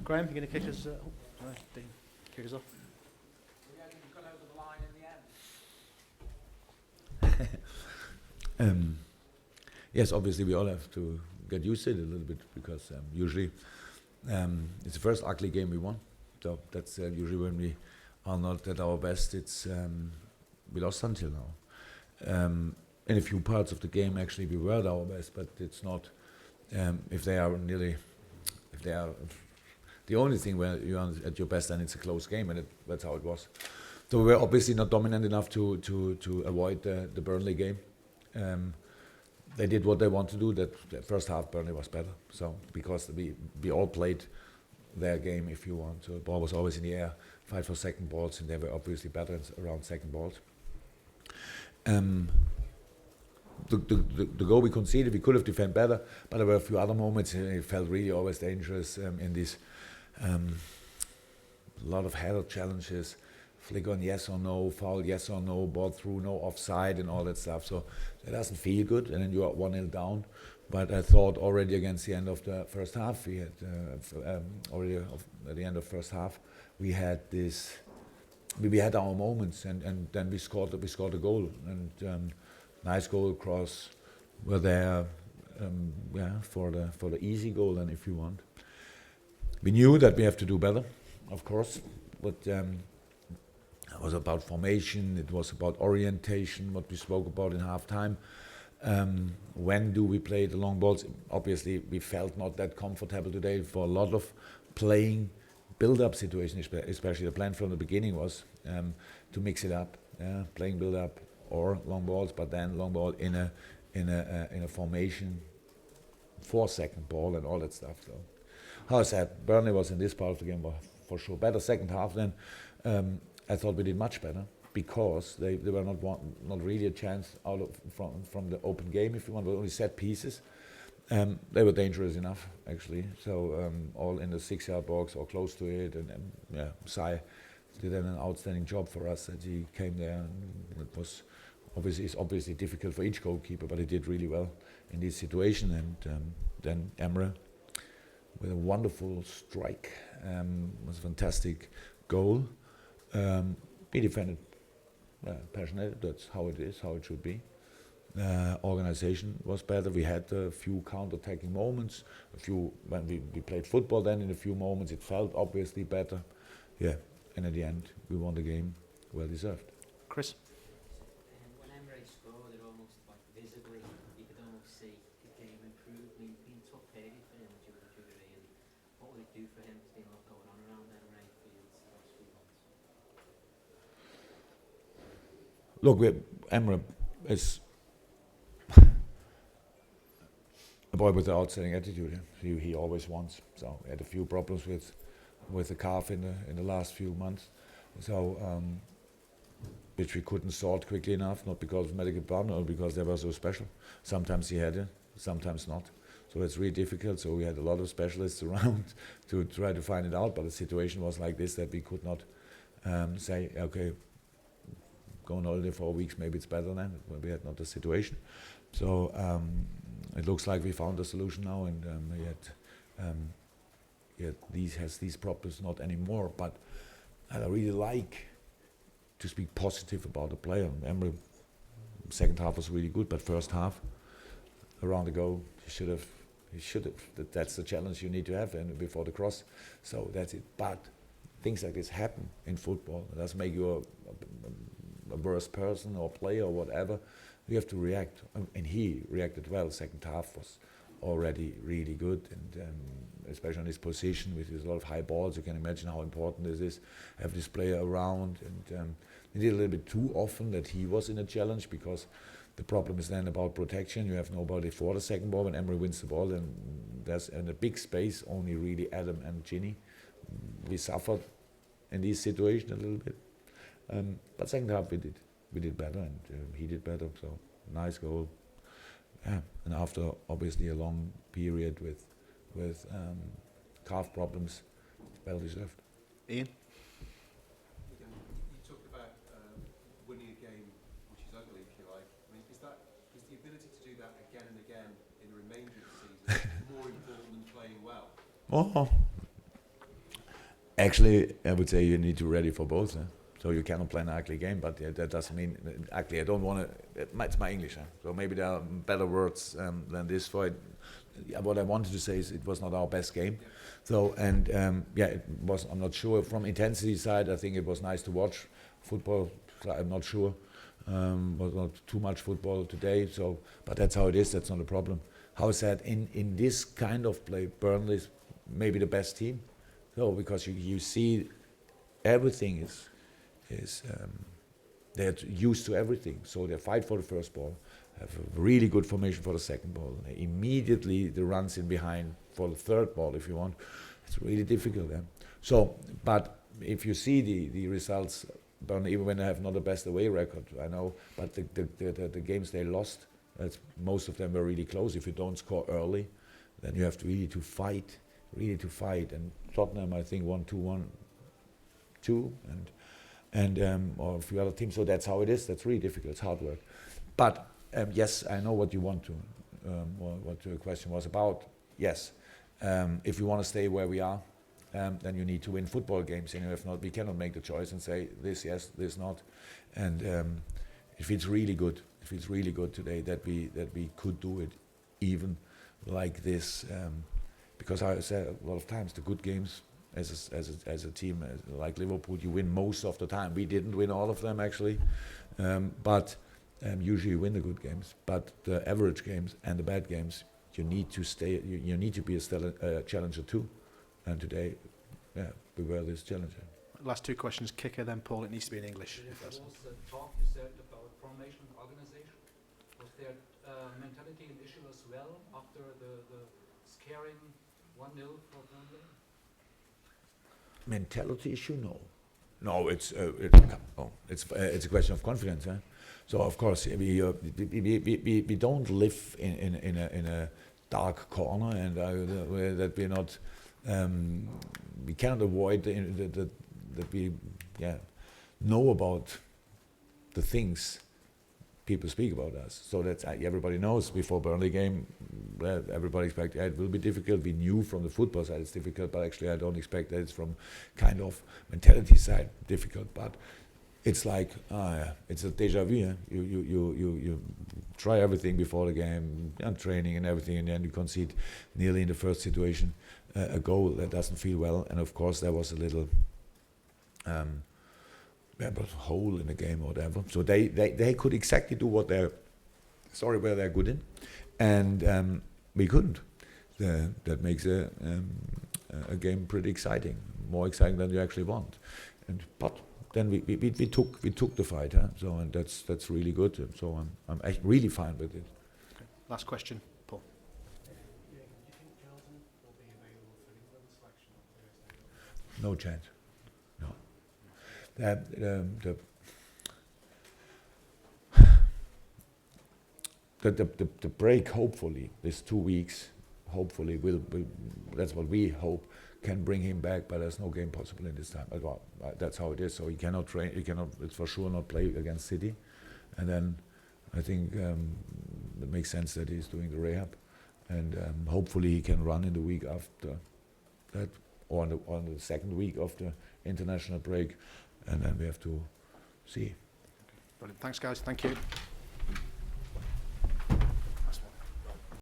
Graham, you're going to kick us. Sorry, Dean, kick us off. You got over the line in the end. Yes, obviously we all have to get used to it a little bit because usually it's the first ugly game we won. So that's usually when we are not at our best. It's we lost until now. In a few parts of the game, actually, we were at our best, but it's not. If they are the only thing where you are at your best, then it's a close game, and that's how it was. So we were obviously not dominant enough to avoid the Burnley game. They did what they want to do. That the first half, Burnley was better. So because we all played their game, if you want. So the ball was always in the air, fight for second balls, and they were obviously better around second balls. The goal we conceded, we could have defended better, but there were a few other moments. It felt really always dangerous in this. A lot of header challenges, flick on yes or no, foul yes or no, ball through, no offside, and all that stuff. So it doesn't feel good, and then you are 1-0 down. But I thought already against the end of the first half, we had already at the end of first half, we had this. We had our moments, and then we scored a goal, and nice goal cross. We're there, for the easy goal, and if you want. We knew that we have to do better, of course, but it was about formation, it was about orientation, what we spoke about in half-time. When do we play the long balls? Obviously, we felt not that comfortable today for a lot of playing build-up situation, especially the plan from the beginning was to mix it up, playing build-up or long balls, but then long ball in a formation, 4-second ball and all that stuff. So, how I said, Burnley was in this part of the game for sure better. Second half, then I thought we did much better because they were not really a chance out of from the open game. If you want, but only set pieces. They were dangerous enough actually. So all in the 6-yard box or close to it, and Sai did an outstanding job for us that he came there. And it was obviously difficult for each goalkeeper, but he did really well in this situation. And then Emre with a wonderful strike, was a fantastic goal. He defended passionate. That's how it is, how it should be. Organization was better. We had a few counter-attacking moments. When we played football. Then in a few moments it felt obviously better. Yeah, and at the end we won the game, well deserved. Chris. When Emre scored, it almost like visibly you could almost see his game improved. Been tough period for him due to injury, and what would it do for him to be not going on around Emre Fields the last few months? Look, Emre is a boy with an outstanding attitude. He always wants. So he had a few problems with the calf in the last few months. So which we couldn't sort quickly enough, not because of medical problem or because they were so special. Sometimes he had it, sometimes not. So it's really difficult. So we had a lot of specialists around to try to find it out. But the situation was like this that we could not say, okay, go on holiday for weeks, maybe it's better then. We had not the situation. So it looks like we found a solution now, and these problems not anymore. But I really like to speak positive about the player. Emre, second half was really good, but first half, around the goal, he should have. That's the challenge you need to have, and before the cross. So that's it. But things like this happen in football. It doesn't make you a worse person or player or whatever. You have to react, and he reacted well. Second half was already really good, and especially on his position with his lot of high balls. You can imagine how important this is. Have this player around, and he did a little bit too often that he was in a challenge, because the problem is then about protection. You have nobody for the second ball. When Emre wins the ball, and there's in a big space only really Adam and Ginny. We suffered in this situation a little bit, but second half we did better, and he did better. So nice goal. Yeah, and after obviously a long period with calf problems, well deserved. Ian. You talked about winning a game which is ugly, if you like. I mean, is the ability to do that again and again in the remainder of the season more important than playing well? Oh, Actually, I would say you need to be ready for both. So you cannot play an ugly game, but that doesn't mean ugly. I don't want to. It's my English, so maybe there are better words than this for it. What I wanted to say is it was not our best game. So it was. I'm not sure from intensity side. I think it was nice to watch football. I'm not sure. Was not too much football today. So, but that's how it is. That's not a problem. How is that in this kind of play? Burnley is maybe the best team. So because you see everything is they're used to everything. So they fight for the first ball, have a really good formation for the second ball. Immediately the runs in behind for the third ball, if you want. It's really difficult. So, but if you see the results, even when they have not the best away record, I know, but the games they lost, most of them were really close. If you don't score early, then you have to really to fight. And Tottenham, I think, won 2-1-2, and or a few other teams. So that's how it is. That's really difficult. It's hard work. But yes, I know what you want to, what your question was about. Yes, if we want to stay where we are, then you need to win football games. And if not, we cannot make the choice and say this yes, this not. And it feels really good. It feels really good today that we could do it, even like this. Because I said a lot of times, the good games as a team like Liverpool, you win most of the time. We didn't win all of them actually, but usually you win the good games. But the average games and the bad games, you need to stay. You need to be a challenger too. And today, we were this challenger. Last two questions, kicker, then Paul. It needs to be in English. There was a talk you said about formation organization. Was there mentality an issue as well after the scaring 1-0 for Burnley? Mentality issue? No. It's a question of confidence. So of course we don't live in a dark corner, and that we're not. We cannot avoid that we know about the things people speak about us. So that's everybody knows before Burnley game. Everybody expected it will be difficult. We knew from the football side it's difficult, but actually I don't expect that it's from kind of mentality side difficult. But it's like it's a déjà vu. You try everything before the game and training and everything, and then you concede nearly in the first situation a goal that doesn't feel well. And of course there was a little hole in the game or whatever. So they could exactly do what they're good in, and we couldn't. That makes a game pretty exciting, more exciting than you actually want. But then we took the fight, so and that's really good. And so I'm really fine with it. Okay. Last question, Paul. Do you think Jordan will be available for England selection on Thursday? No chance. No. The break, hopefully, this 2 weeks, hopefully will that's what we hope, can bring him back, but there's no game possible in this time. Well, that's how it is. So he cannot train. He cannot. It's for sure not play against City, and then I think it makes sense that he's doing the rehab, and hopefully he can run in the week after that, or on the second week of the international break, and then we have to see. Brilliant. Thanks, guys. Thank you.